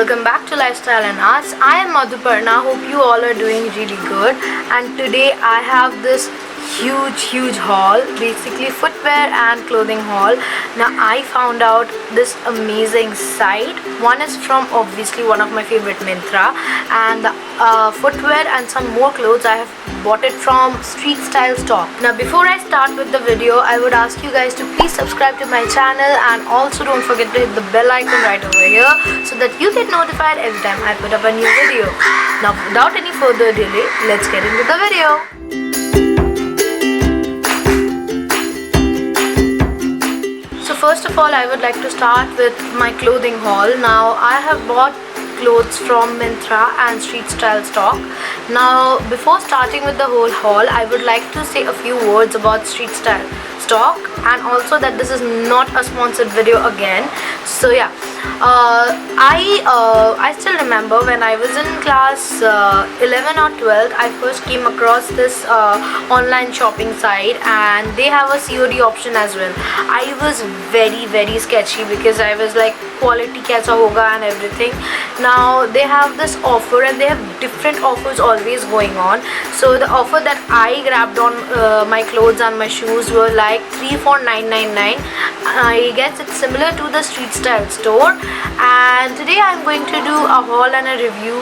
welcome back to Lifestyle and Arts. I am Madhuparna. Hope you all are doing really good. And today I have this huge haul, basically footwear and clothing haul. Now I found out this amazing site. One is from obviously one of my favorite, Myntra, and the footwear and some more clothes I have bought it from Street Style Stock. Now before I start with the video, I would ask you guys to please subscribe to my channel and also don't forget to hit the bell icon right over here so that you get notified every time I put up a new video. Now without any further delay, let's get into the video. First of all, I would like to start with my clothing haul. Now I have bought clothes from Myntra and Street Style Stock. Now before starting with the whole haul, I would like to say a few words about Street Style Stock and also that this is not a sponsored video again. So yeah, I still remember when I was in class 11 or 12, I first came across this online shopping site and they have a COD option as well. I was very sketchy because I was like, quality kaisa hoga and everything. Now they have this offer and they have different offers always going on. So the offer that I grabbed on my clothes and my shoes were like 3 for 999. I guess it's similar to the Street Style store, and today I'm going to do a haul and a review,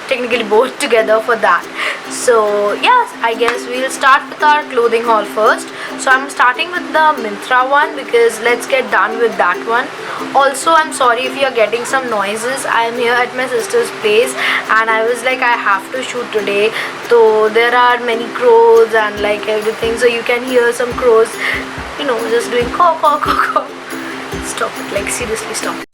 technically both together for that. So yes, I guess we'll start with our clothing haul first. So I'm starting with the Myntra one because let's get done with that one. Also, I'm sorry if you're getting some noises. I'm here at my sister's place and I was like, I have to shoot today. So there are many crows and like everything, so you can hear some crows, you know, just doing caw caw caw caw. Stop it, like seriously stop.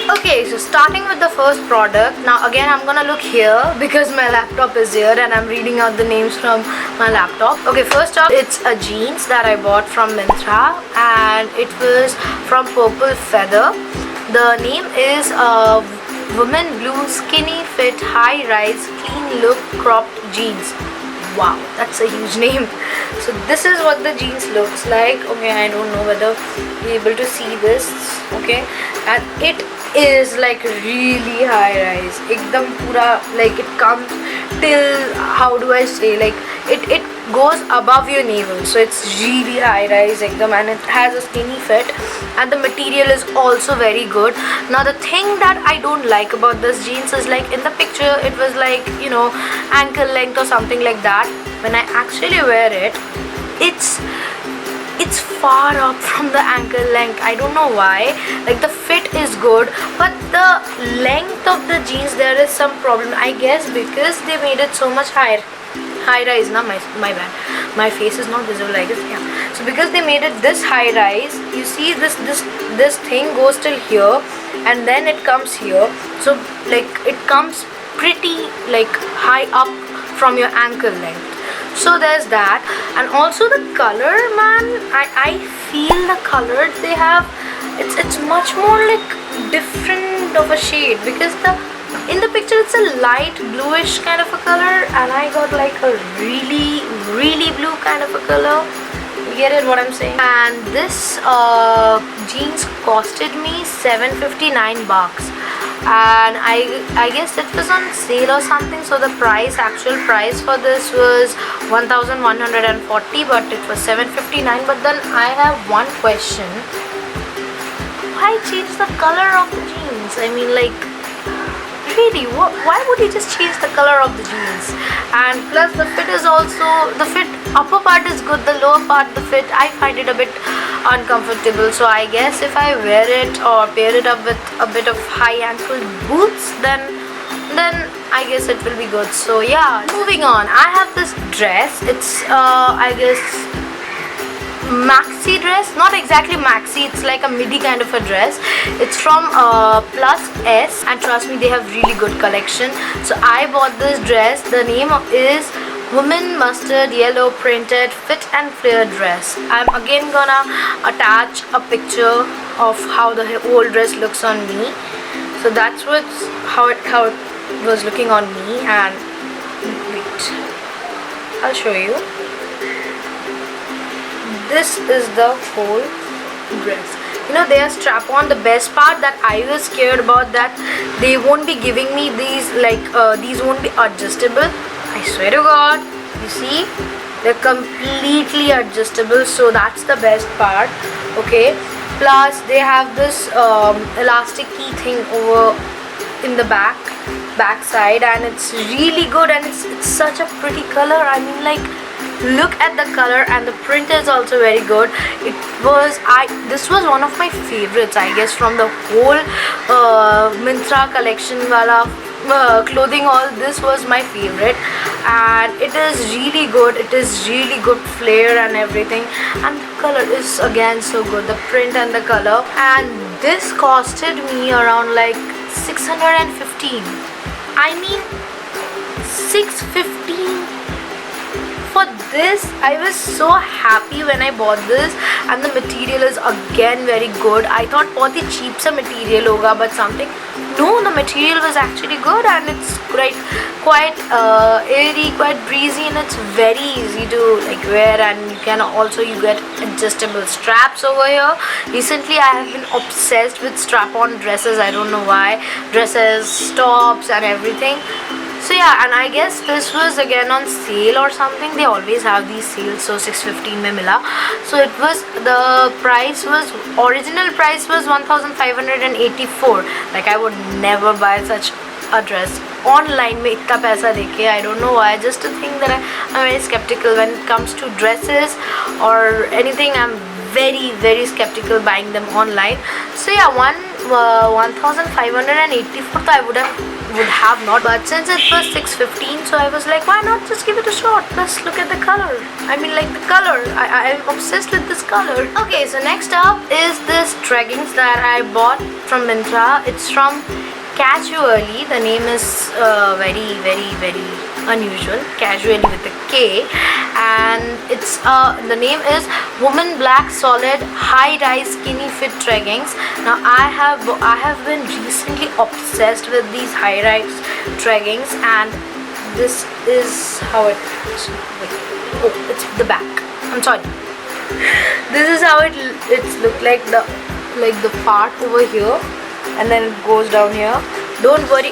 Okay, so starting with the first product. Now again I'm gonna look here because my laptop is here and I'm reading out the names from my laptop. Okay, first up, it's a jeans that I bought from Myntra and it was from Purple Feather. The name is Women Blue Skinny Fit High Rise Clean Look Cropped Jeans. Wow, that's a huge name. So this is what the jeans looks like. Okay, I don't know whether you're able to see this. Okay, and it is like really high rise. Ekdam pura, like it comes till, how do I say, like it goes above your navel, so it's really high rise ekdam, and it has a skinny fit and the material is also very good. Now the thing that I don't like about this jeans is like in the picture it was like, you know, ankle length or something like that. When I actually wear it, it's far up from the ankle length. I don't know why. Like the fit is good, but the length of the jeans, there is some problem. I guess because they made it so much high rise. Now my bad, my face is not visible, I guess. Yeah, so because they made it this high rise, you see this thing goes till here and then it comes here, so like it comes pretty like high up from your ankle length. So there's that. And also the color, man, I feel the color they have, it's much more like different of a shade because in the picture it's a light bluish kind of a color and I got like a really blue kind of a color. You get it what I'm saying? And this jeans costed me 759 bucks. And I guess it was on sale or something, so the actual price for this was 1140, but it was 759. But then I have one question: why change the color of the jeans? I mean, like, really, why would you just change the color of the jeans? And plus the fit is also, the fit upper part is good, the lower part, the fit, I find it a bit uncomfortable. So I guess if I wear it or pair it up with a bit of high ankle boots, then I guess it will be good. So yeah, moving on, I have this dress. It's I guess maxi dress, not exactly maxi, it's like a midi kind of a dress. It's from Plus S and trust me, they have really good collection. So I bought this dress. The name is Woman Mustard Yellow Printed Fit and Flare Dress. I'm again gonna attach a picture of how the whole dress looks on me. So that's how it was looking on me. And wait, I'll show you. This is the whole dress. you know, they are strap on. The best part that I was scared about, that they won't be giving me these like these won't be adjustable. I swear to God, you see, they're completely adjustable, so that's the best part. Okay, plus they have this elastic key thing over in the back side, and it's really good, and it's such a pretty color. I mean, like, look at the color, and the print is also very good. This was one of my favorites, I guess, from the whole Myntra collection wala clothing haul. This was my favorite, and it is really good. It is really good flair and everything, and the color is again so good, the print and the color. And this costed me around like 615. I mean, 615 for this. I was so happy when I bought this, and the material is again very good. I thought बहुत ही cheap सा material होगा, but something, no, the material was actually good, and it's quite airy, quite breezy, and it's very easy to like wear. And you get adjustable straps over here. Recently I have been obsessed with strap-on dresses. I don't know why. Dresses, tops and everything. So yeah, and I guess this was again on sale or something. They always have these sales, so 615 mein mila. So it was, the original price was 1584. Like, I would never buy such a dress online में इतना पैसा देके. I don't know why. Just to think that I'm very skeptical when it comes to dresses or anything. I'm very, very skeptical buying them online. So yeah, 1584 I would have not, but since it was 615, so I was like, why not just give it a shot? Plus look at the color. I mean, like, the color, I'm obsessed with this color. Okay, so next up is this leggings that I bought from Myntra. It's from Casually. The name is very, very, very unusual. Casually with a K, and it's the name is Woman Black Solid High Rise Skinny Fit Leggings. Now I have been recently obsessed with these high rise leggings, and this is how it looks. Oh, it's the back. I'm sorry. This is how it's look like, the part over here, and then it goes down here. Don't worry.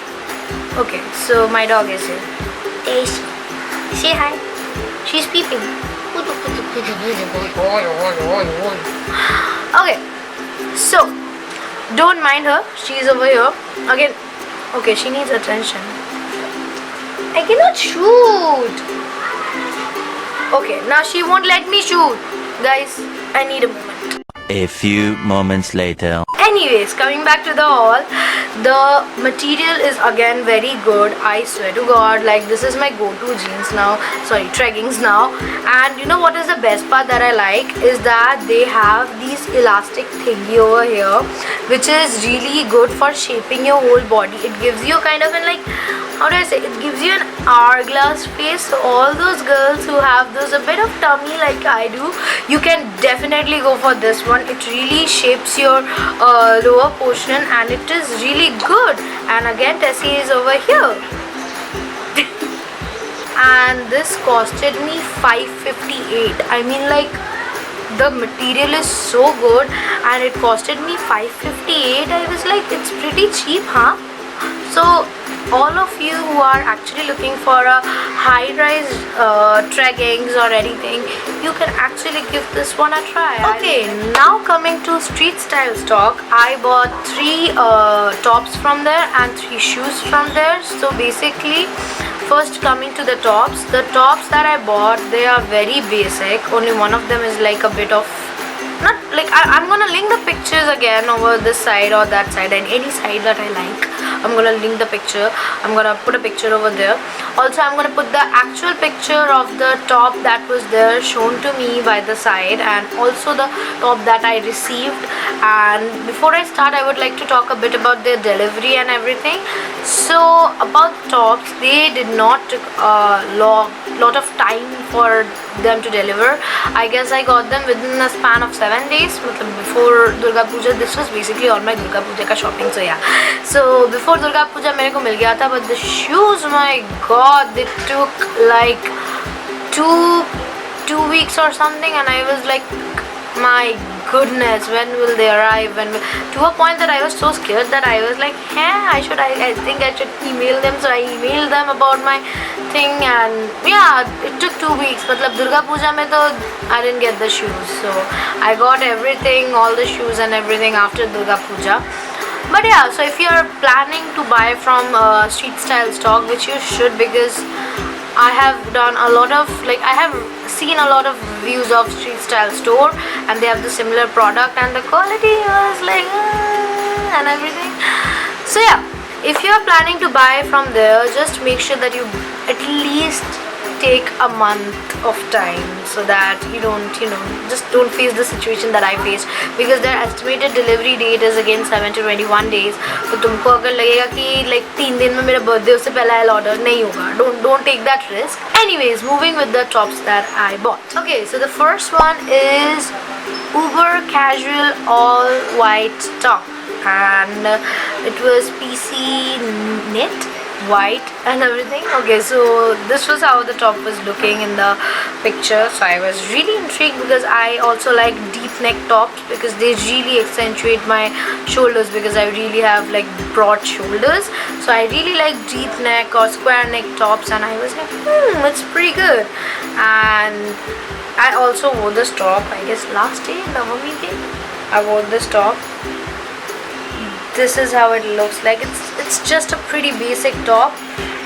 Okay, so my dog is here. Daisy, say hi. She's peeping. Okay, so don't mind her. She's over here again. Okay, she needs attention. I cannot shoot. Okay, now she won't let me shoot. Guys, I need a moment. A few moments later. Anyways, coming back to the haul, the material is again very good. I swear to God, like, this is my go-to jeans now. Sorry, leggings now. And you know what is the best part that I like is that they have these elastic thingy over here, which is really good for shaping your whole body. It gives you kind of an, like, how do I say, it gives you an hourglass face. So all those girls who have those a bit of tummy like I do, you can definitely go for this one. It really shapes your lower portion, and it is really good. And again, Tessie is over here. And this costed me 558. I mean, like, the material is so good, and it costed me 558. I was like, it's pretty cheap, huh? So all of you who are actually looking for a high-rise leggings or anything, you can actually give this one a try. Okay, now coming to street style stock, I bought 3 tops from there and 3 shoes from there. So basically, first coming to the tops that I bought, they are very basic. Only one of them is like a bit of, not like, I'm gonna link the pictures again over this side or that side, and any side that I like, I'm gonna link the picture. I'm gonna put a picture over there. Also, I'm gonna put the actual picture of the top that was there shown to me by the side, and also the top that I received. And before I start, I would like to talk a bit about their delivery and everything. So about tops, they did not take a lot of time for them to deliver. I guess I got them within a span of 7 days. Before Durga Puja, this was basically all my Durga Puja ka shopping. So yeah, so before Durga Puja मेरे को मिल गया था, but the shoes, my God, they took like two weeks or something, and I was like, my goodness, when will they arrive? To a point that I was so scared that I was like, I think I should email them. So I emailed them about my thing, and yeah, it took 2 weeks. Matlab Durga Puja mein to I didn't get the shoes, so I got everything, all the shoes and everything after Durga Puja. But yeah, so if you are planning to buy from street style stock, which you should, because I have done a lot of, like, I have seen a lot of reviews of street style store, and they have the similar product, and the quality was like and everything. So yeah, if you are planning to buy from there, just make sure that you at least take a month of time, so that you don't, just don't face the situation that I faced, because their estimated delivery date is again 7 to 21 days. तो तुमको अगर लगेगा कि like 3 दिन में मेरा birthday उससे पहले आएगा order, नहीं होगा. Don't take that risk. Anyways, moving with the tops that I bought. Okay, so the first one is Uber casual all white top, and it was PC knit white and everything. Okay, so this was how the top was looking in the picture. So I was really intrigued, because I also like deep neck tops, because they really accentuate my shoulders, because I really have like broad shoulders. So I really like deep neck or square neck tops, and I was like, it's pretty good. And I also wore this top, I guess last day, Navami day, I wore this top. This is how it looks like. It's just a pretty basic top,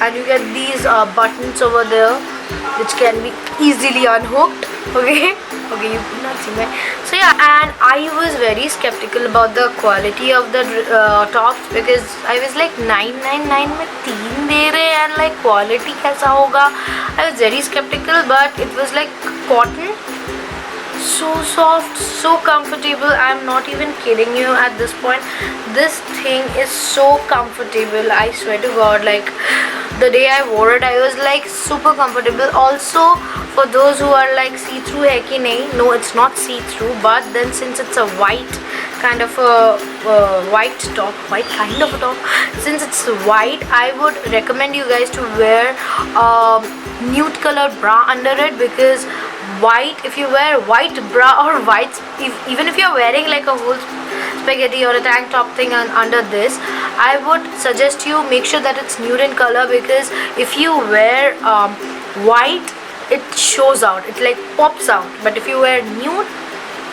and you get these buttons over there, which can be easily unhooked. Okay, you could not see my. So yeah, and I was very skeptical about the quality of the tops, because I was like 999 में 3 दे रहे, and like quality कैसा होगा? I was very skeptical, but it was like cotton. So soft, so comfortable. I'm not even kidding you at this point. This thing is so comfortable, I swear to God. Like, the day I wore it, I was like super comfortable. Also, for those who are like see-through hai ki nahi, no, it's not see-through, but then since it's a white kind of a white kind of a top, since it's white, I would recommend you guys to wear nude colored bra under it, because white, if you wear white bra or white, even if you're wearing like a whole spaghetti or a tank top thing under this, I would suggest you make sure that it's nude in color, because if you wear white, it shows out, it like pops out. But if you wear nude,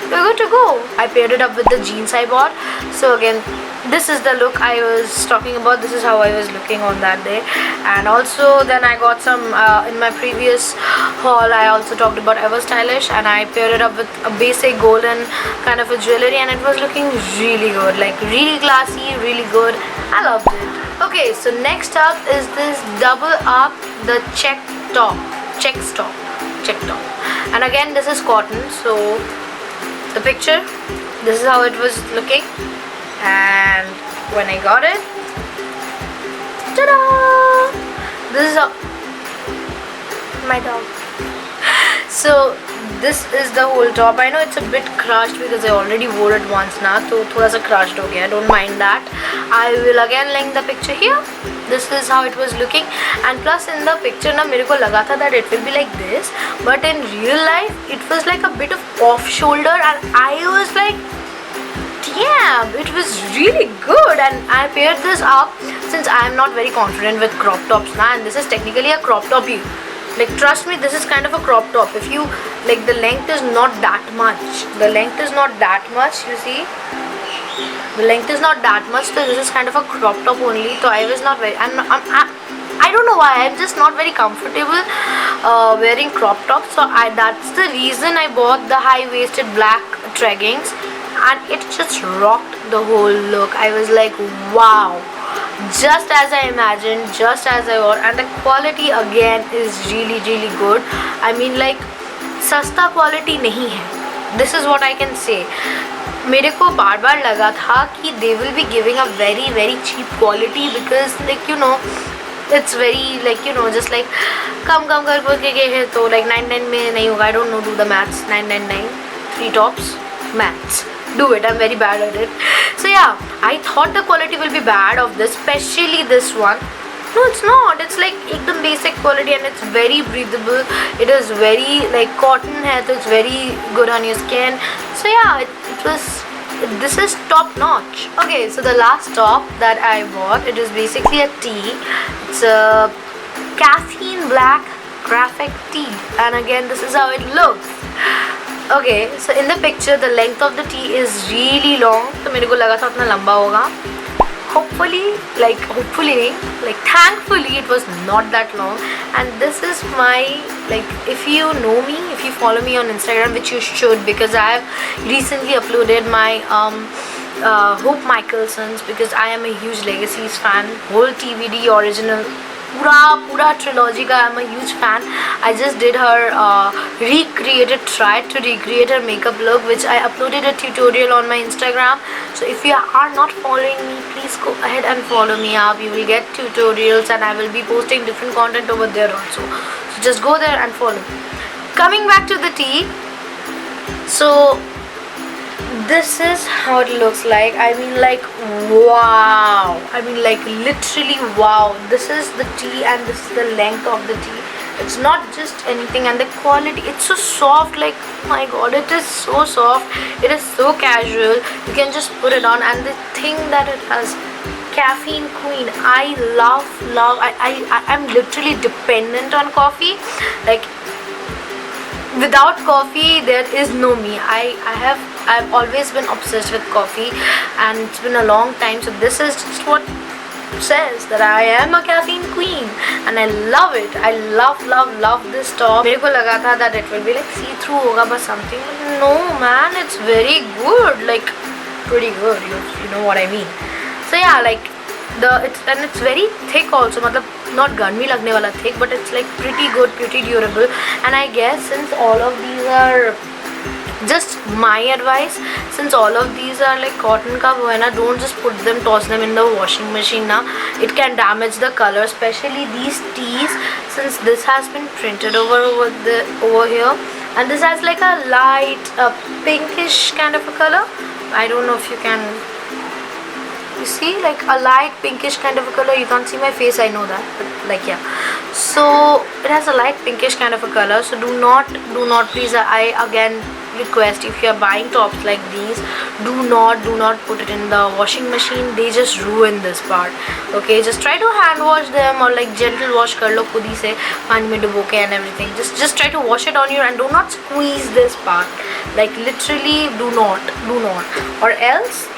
you're good to go. I paired it up with the jeans I bought. So again, this is the look I was talking about. This is how I was looking on that day. And also then I got some in my previous haul, I also talked about Ever Stylish, and I paired it up with a basic golden kind of a jewelry, and it was looking really good, like really classy, really good. I loved it. Okay, so next up is this double up the check top, and again this is cotton. So the picture, this is how it was looking, and when I got it, ta-da! This is how my dog. So this is the whole top. I know it's a bit crushed because I already wore it once now, so thoda sa crushed ho gaya. Don't mind that. I will again link the picture here. This is how it was looking, and plus in the picture na mere ko laga tha that it will be like this, but in real life it was like a bit of off shoulder, and I was like, damn, it was really good. And I paired this up, since I am not very confident with crop tops now, and this is technically a crop top. Like, trust me, this is kind of a crop top. If you like, the length is not that much. You see, the length is not that much, so this is kind of a crop top only. So I was not very, I don't know why, I'm just not very comfortable wearing crop tops. So that's the reason I bought the high-waisted black leggings, and it just rocked the whole look. I was like, wow, just as I imagined, just as I wore. And the quality again is really really good. I mean, like, सस्ता quality नहीं है. This is what I can say. मेरे को बार बार लगा था कि they will be giving a very very cheap quality, because like, you know, it's very like, you know, just like कम कर के है, तो like 99 में नहीं होगा. I don't know, do the maths. 999 3 tops, maths, do it. I'm very bad at it. So yeah, I thought the quality will be bad of this, especially this one. No, it's not. It's like एकदम basic quality and it's very breathable. It is very like cotton hai, so it's very good on your skin. So yeah, it was. This is top notch. Okay, so the last top that I bought, it is basically a tea. It's a caffeine black graphic tea, and again this is how it looks. Okay, so in the picture the length of the tea is really long. तो मेरे को लगा था उतना लंबा होगा. Hopefully like thankfully it was not that long. And this is my, like, if you know me, if you follow me on Instagram, which you should, because I have recently uploaded my Hope Michelsen's, because I am a huge Legacies fan. Whole TVD original pura trilogy ka I'm a huge fan. I just did her tried to recreate her makeup look, which I uploaded a tutorial on my Instagram. So if you are not following me, please go ahead and follow me up. You will get tutorials and I will be posting different content over there also. So just go there and follow. Coming back to the tea, so this is how it looks like. I mean, like, wow. I mean, like, literally wow. This is the tea and this is the length of the tea. It's not just anything, and the quality, it's so soft. Like, oh my god, it is so soft. It is so casual. You can just put it on, and the thing that it has, Caffeine Queen. I love. I'm literally dependent on coffee. Like, without coffee there is no me. I've always been obsessed with coffee, and it's been a long time. So this is just what says that I am a caffeine queen, and I love it. I love this top. मेरे को लगा था that it will be like see through होगा but something. No man, it's very good. Like pretty good. You know what I mean. So yeah, like it's very thick also. मतलब not गर्मी लगने वाला thick, but it's like pretty good, pretty durable. And I guess since all of these are, just my advice, since all of these are like cotton का वो है ना, don't just put them, toss them in the washing machine ना. It can damage the color, especially these teas, since this has been printed over here, and this has like a light pinkish kind of a color. I don't know if you can, you see, like a light pinkish kind of a color. You can't see my face, I know that, but like yeah, so it has a light pinkish kind of a color. So do not please, I again request, if you are buying tops like these, do not put it in the washing machine. They just ruin this part. Okay, just try to hand wash them, or like gentle wash kar lo khud hi se pani mein dubo ke and everything. Just try to wash it on you, and do not squeeze this part. Like literally do not, or else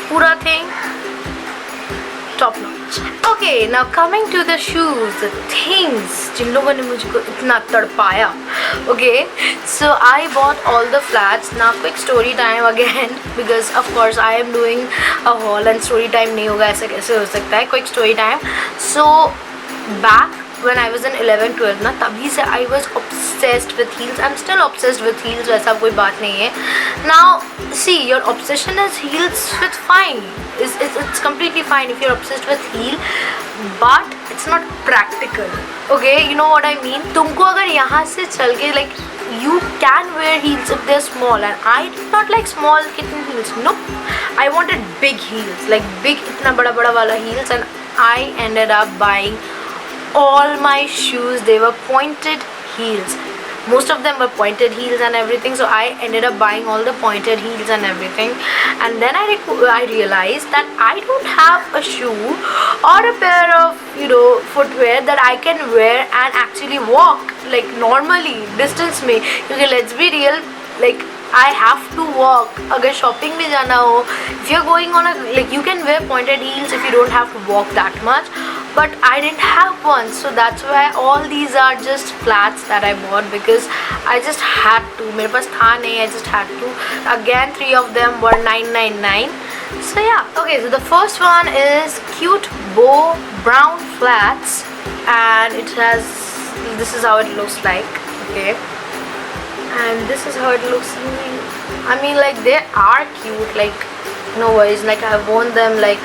pura thing top notch. Okay, now coming to the shoes, the things जिन लोगों ने मुझको इतना तड़पाया. Okay, so I bought all the flats. Now quick story time again, because of course I am doing a haul and story time नहीं होगा, ऐसे कैसे हो सकता है. Quick story time. So back when I was in 11-12 ना, तभी से I was obsessed with heels. I'm still obsessed with heels, वैसा कोई बात नहीं है. Now see, your obsession is heels, it's fine. It's completely fine if you're obsessed with heel, but it's not practical. Okay, you know what I mean. तुमको अगर यहाँ से चल के, like, you can wear heels if they're small, and I did not like small kitten heels. Nope, I wanted big heels, like big इतना बड़ा वाला heels, and I ended up buying all my shoes. They were pointed heels. Most of them were pointed heels and everything, so I ended up buying all the pointed heels and everything. And then I realized that I don't have a shoe or a pair of, you know, footwear that I can wear and actually walk like normally distance में. क्योंकि let's be real, like I have to walk. अगर shopping में जाना हो, if you're going on a, like, you can wear pointed heels if you don't have to walk that much, but I didn't have one, so that's why all these are just flats that I bought, because I just had to. मेरे पास था नहीं, I just had to. Again, 3 of them were $9.99. So yeah, okay, so the first one is cute bow brown flats, and it has, this is how it looks like. Okay, and this is how it looks. I mean, like, they are cute, like, no worries. Like, I've worn them like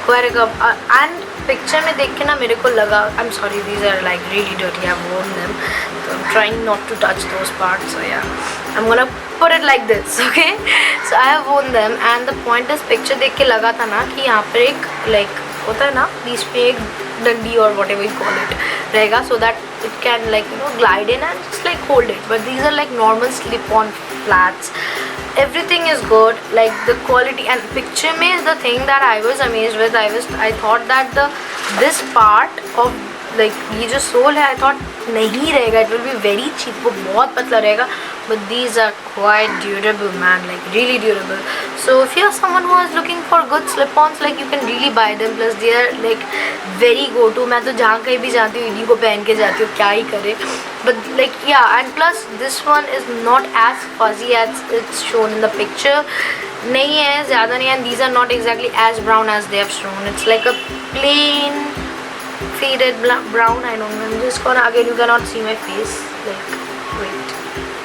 quite a couple, and picture में देख के ना मेरे को लगा, I'm sorry, these are like really dirty. I've worn them, so I'm trying not to touch those parts. So yeah, I'm gonna put it like this. Okay, so I have worn them, and the point is, picture देख के लगा था ना कि यहाँ पर एक like होता है ना, बीच में एक डंडी और whatever you call it रहेगा, so that it can like glide in and just like hold it. But these are like normal slip-on flats. Everything is good, like the quality and picture में is the thing that I was amazed with. I thought that this part of like ये जो sole है, I thought नहीं रहेगा, it will be very cheap, वो बहुत पतला रहेगा. But these are quite durable, man, like really durable. So if you're someone who is looking for good slip-ons, like you can really buy them. Plus they are like very go-to. मैं तो जहाँ कहीं भी जाती हूँ इन्हीं को पहन के जाती हूँ, क्या ही करे. But like yeah, and plus this one is not as fuzzy as it's shown in the picture. नहीं है, ज़्यादा नहीं है, and these are not exactly as brown as they have shown. It's like a plain faded brown. I don't know, I'm just gonna, again you cannot see my face, like wait,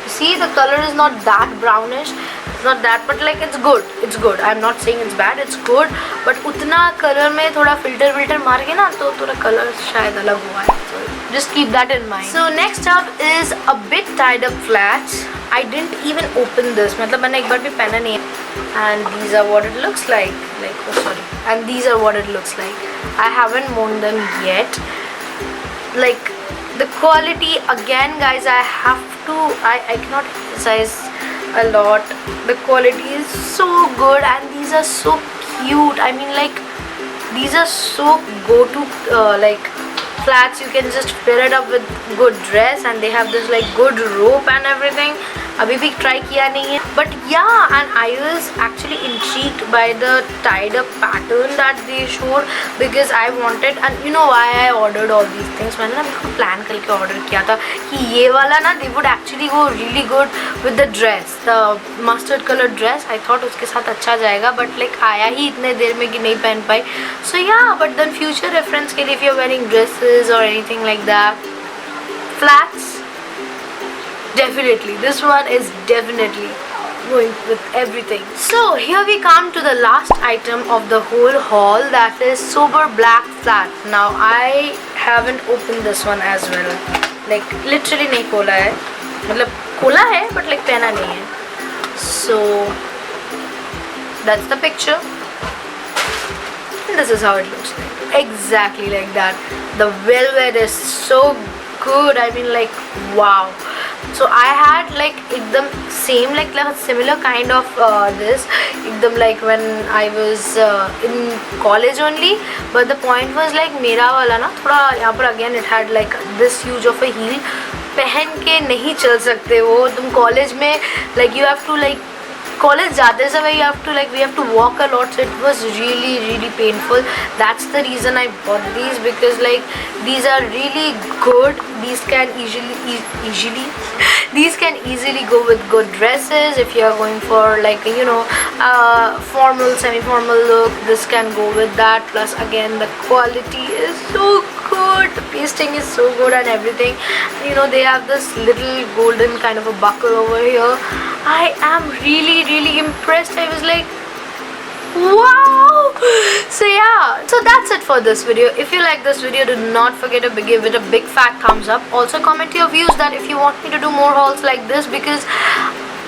see the color is not that brownish, it's not that, but like it's good. I'm not saying it's bad, it's good, but उतना color में थोड़ा filter मार के ना तो थोड़ा color शायद अलग हुआ है, so just keep that in mind. So next up is a bit tied up flats. I didn't even open this, मतलब मैंने एक बार भी पहना नहीं है. And these are what it looks like oh sorry, and these are what it looks like. I haven't worn them yet. Like the quality, again guys, I cannot emphasize a lot, the quality is so good, and these are so cute. I mean like these are so go-to like flats. You can just pair it up with good dress, and they have this like good rope and everything. अभी भी try किया नहीं है, but yeah, and I was actually intrigued by the tied up pattern that they showed, because I wanted, and you know why I ordered all these things. मैंने ना बिल्कुल plan करके order किया था कि ये वाला ना they would actually go really good with the dress, the mustard color dress. I thought उसके साथ अच्छा जाएगा, but like आया ही इतने देर में कि नहीं पहन पाई. So yeah, but then future reference के लिए if you're wearing dresses or anything like that, flats, definitely this one is definitely going with everything. So here we come to the last item of the whole haul, that is sober black flat. Now I haven't opened this one as well, like literally नहीं खोला है, मतलब खोला है but like पहना नहीं है. So that's the picture, and this is how it looks like, exactly like that. The velvet is so good, I mean like wow. So I had like एकदम same like similar kind of this एकदम like when I was in college only, but the point was like मेरा वाला ना थोड़ा यहाँ पर again it had like this huge of a heel. पहन के नहीं चल सकते वो तुम कॉलेज में, like you have to like college जाते समय you have to like we have to walk a lot, so it was really painful. That's the reason I bought these, because like these are really good. These can easily go with good dresses. If you are going for like formal, semi-formal look, this can go with that. Plus again the quality is so good, the pasting is so good and everything. They have this little golden kind of a buckle over here. I am really impressed. I was like, wow. So yeah, so that's it for this video. If you like this video, do not forget to give it a big fat thumbs up. Also comment your views that if you want me to do more hauls like this, because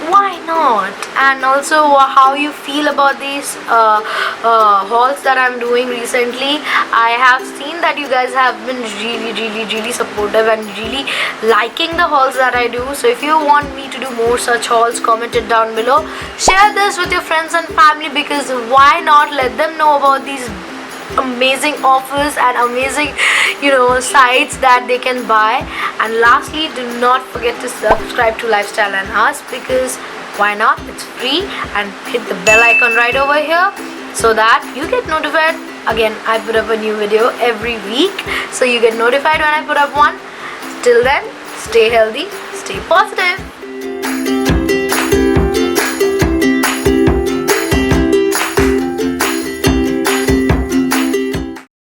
why not? And also how you feel about these hauls that I'm doing recently. I have seen that you guys have been really supportive and really liking the hauls that I do. So if you want me to do more such hauls, comment it down below. Share this with your friends and family, because why not? Let them know about these amazing offers and amazing sites that they can buy. And lastly, do not forget to subscribe to Lifestyle and Us, because why not? It's free, and hit the bell icon right over here so that you get notified. Again, I put up a new video every week, so you get notified when I put up one. Till then, stay healthy, stay positive.